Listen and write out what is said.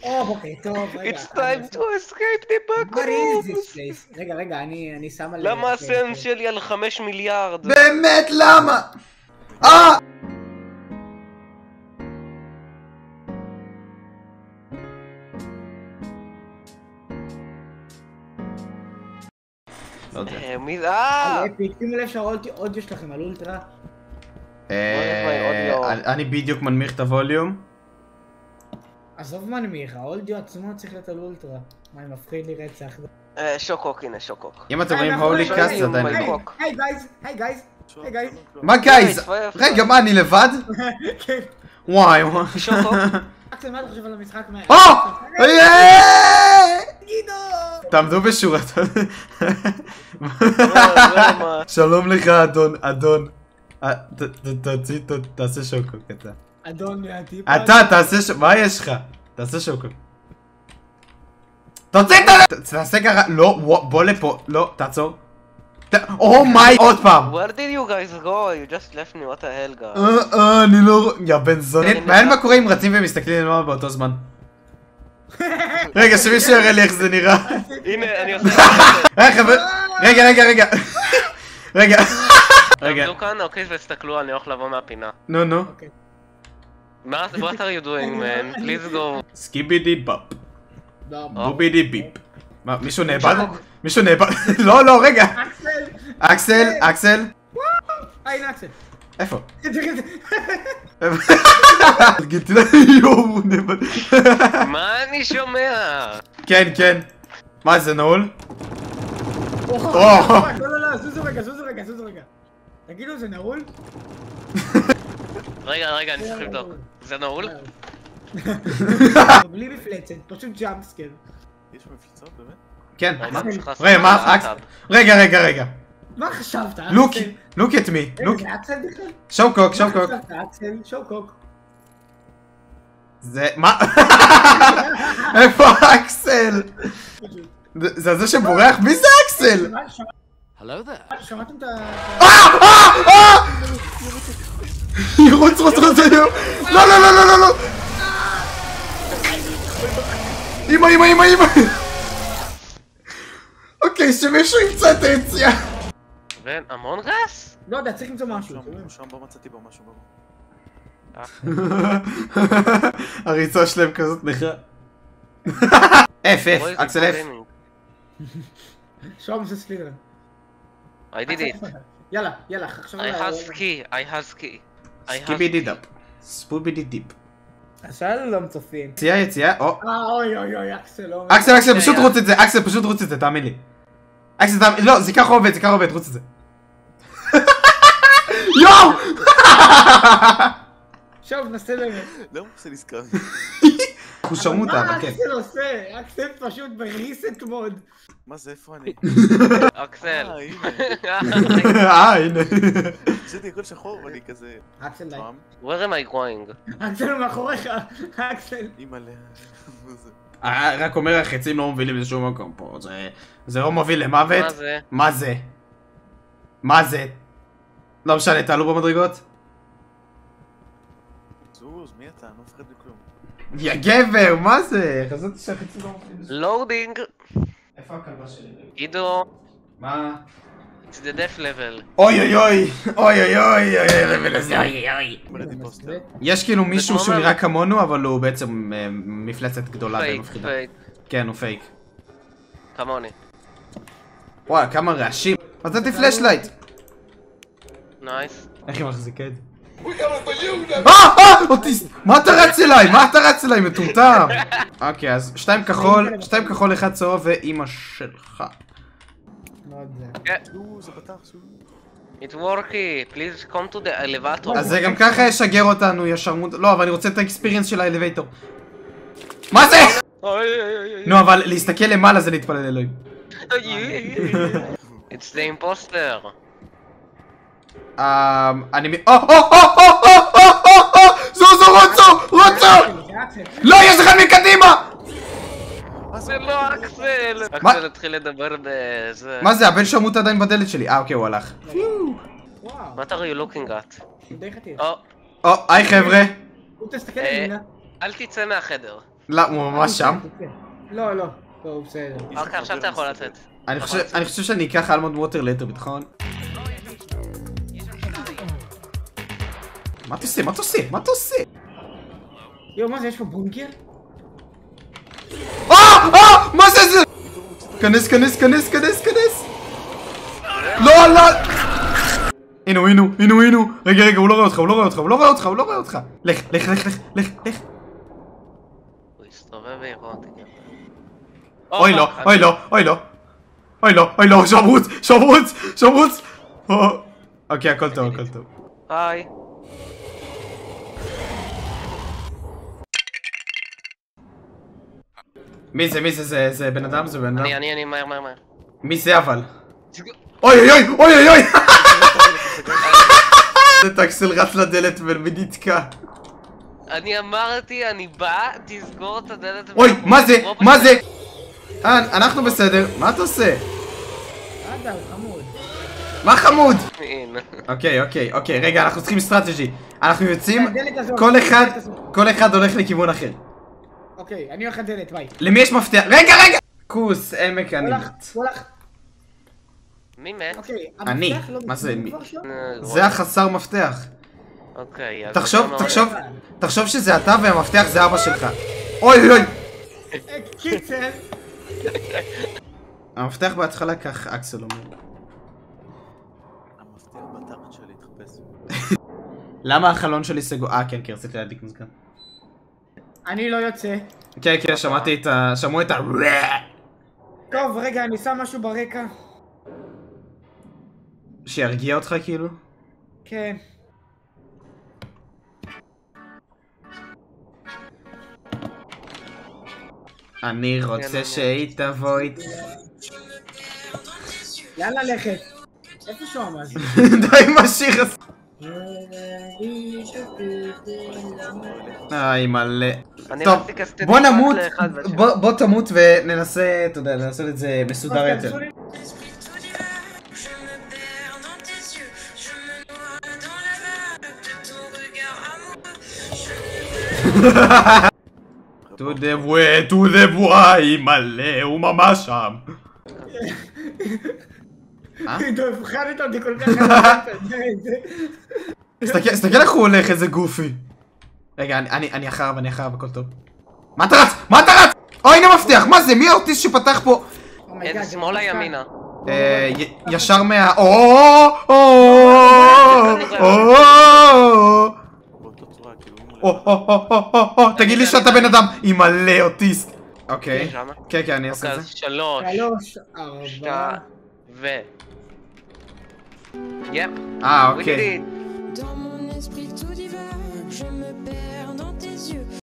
אוקיי, טוב, רגע. It's time to escape the What is this backrooms! place? רגע, אני שם על... למה הסנס שלי על 5 מיליארד? באמת למה? מי זה? אפיק, שימו לב שהאודיו שלכם על אולטרה. אני בדיוק מנמיך את הווליום. עזוב מנמיך, האודיו עצמו צריך להיות על אולטרה. מה, אני מפחיד לי רצח. שוקוק, הנה שוקוק. אם אתם רואים הולי קאסט זה עדיין... היי גייז. מה גייז? רגע, מה, אני לבד? כן. וואי. שוקוק. אקסל, מה אתה חושב על המשחק? גידו! תעמדו בשורה. שלום לך אדון. תעשה שוקוק אתה. אדון מהטיפ. אתה תעשה מה יש לך? תעשה שוקוק. תוציא את תעשה ככה. לא, בוא לפה. לא, תעצור. מיי, עוד פעם. Where did you guys go? You just left me, what the hell guys? אני לא... יא בן זונה. מעניין מה קורה אם רצים ומסתכלים למעלה באותו זמן. רגע, שמישהו יראה לי איך זה נראה. הנה, אני עושה... רגע. תעמדו כאן, אוקיי, ותסתכלו, אני הולך לבוא מהפינה. נו. What are you doing, man? Please go. סקיבידי באפ. בובידי ביפ. מה, מישהו נאבד? לא, רגע. אקסל. הנה אקסל. איפה? מה אני שומע? כן. מה זה נעול? לא, זוזו רגע. תגידו, זה נעול? רגע, אני צריך לבדוק. זה נעול? בלי מפלצת, פשוט ג'אמפסקר. יש מפלצות באמת? כן. רגע. רגע. מה חשבת? look at me. זה אקסל בכלל? שוקוק. שוקוק. זה... מה? איפה אקסל? זה שבורח? מי זה אקסל? שמעתם את ירוץ. לא. אמא. אוקיי, שמישהו ימצא את היציאה. בן אמונגס? לא יודע, צריך למצוא משהו. שם בו מצאתי בו משהו בו. הריצה שלהם כזאת נכה. אקסל F. שום זה סלידרן. I did it. יאללה, עכשיו... I have ski. סקיבידי דאפ. ספובידי דיפ. השאלה לא מצופים. יציאה, אוי, אקסל. אקסל, פשוט רוץ את זה, תאמין לי. לא, זה ככה עובד, רוץ את זה. יואו! שוב, נסה באמת. לא, זה נזכר. אנחנו שמעו אותה, אבל כן. אקסל עושה? אקסל פשוט בריסט מוד. מה זה, איפה אני? אקסל. הנה. עשיתי הכל שחור ואני כזה... אקסל די. Where am I going? אקסל הוא מאחוריך, אקסל. אימא'לה. רק אומר החצים לא מובילים לשום מקום פה, זה לא מוביל למוות. מה זה? לא משנה, תעלו במדרגות? זוז, מי אתה? אני לא מפחד מכלום. יא גבר, מה זה? חזרתי שהחצים לא מובילים לשום. לואודינג. איפה הכלבה שלי? עידו. מה? It's the death level. אוי, יש כאילו מישהו שהוא נראה כמונו, אבל הוא בעצם מפלצת גדולה ומפחידה. כן, הוא פייק. כמוני. וואי, כמה רעשים. מצאתי פלאשלייט. נייס. איך היא מחזיקת? אוטיסט! מה אתה רץ אליי? מטומטם. אוקיי, אז 2 כחול, 1 צהוב ואימא שלך. זה פתח, It's working, please come to the elevator. אז זה גם ככה ישגר אותנו ישר לא, אבל אני רוצה את האקספיריאנס של האלווייטור. מה זה? נו, אבל להסתכל למעלה זה להתפלל אלוהים. It's the imposter. אני זוזו, רוצו! לא, יש אחד מקדימה! זה לא אקסל! אקסל התחיל לדבר בזה... מה זה? הבן שמות עדיין בדלת שלי. אוקיי, הוא הלך. What are you looking at? די חתיר. היי חבר'ה. תסתכל עלינה. אל תצא מהחדר. לא, הוא ממש שם. לא, לא, הוא בסדר. אוקיי, עכשיו אתה יכול לצאת. אני חושב שאני אקח אלמונד ווטר ליטר ביטחון. מה אתה עושה? מה אתה עושה? מה אתה עושה? יו, מה זה? יש פה בונקר? מה זה? כנס. לא. הנה. רגע, הוא לא רואה אותך. לך. הוא הסתובב ויראה אותי גם. אוי לא, שמרוץ. אוקיי, הכל טוב. היי. מי זה? זה בן אדם? אני, מהר. מי זה אבל? אוי! זה טקסל רץ לדלת ונתקע. אני אמרתי, אני בא, תסגור את הדלת. אוי, מה זה? אנחנו בסדר, מה אתה עושה? עדה, הוא חמוד. מה חמוד? הנה. אוקיי, רגע, אנחנו צריכים סטרטג'י. אנחנו יוצאים, הדלת הזאת, כל אחד הולך לכיוון אחר. אוקיי, אני הולך לדלת, ביי. למי יש מפתח? רגע! כוס, אין מקנית. הולך. מי מת? אוקיי, אני, המפתח לא מה זה בסדר מי? כבר שם? זה החסר מפתח. אוקיי, אז... תחשוב שזה אתה והמפתח זה אבא שלך. אוי! קיצר. המפתח בהתחלה כך אקסל אומר. המפתח בתחת שלי, תחפש. למה החלון שלי סגור? כן, רציתי להדליק מזגן. אני לא יוצא. כן, שמעו את ה... טוב, רגע, אני שם משהו ברקע. שירגיע אותך כאילו? כן. אני רוצה שהיא תבוא איתי. לאן ללכת? איפה שום אז? די עם השיר הזה. מלא. טוב, בוא נמות, בוא תמות וננסה, אתה יודע, לעשות את זה מסודר יותר. to the way, מלא, הוא ממש שם. טוב, הפחדת אותי כל כך. תסתכל איך הוא הולך, איזה גופי. רגע, אני אחריו, הכל טוב. מה אתה רץ? הנה מפתח, מה זה? מי האוטיסט שפתח פה? איזה שמאלה ימינה. ישר מה... תגיד לי שאתה בן אדם עם מלא אוטיסט. אוקיי. כן, אני אעשה את זה. 3, 4 יפ. אוקיי.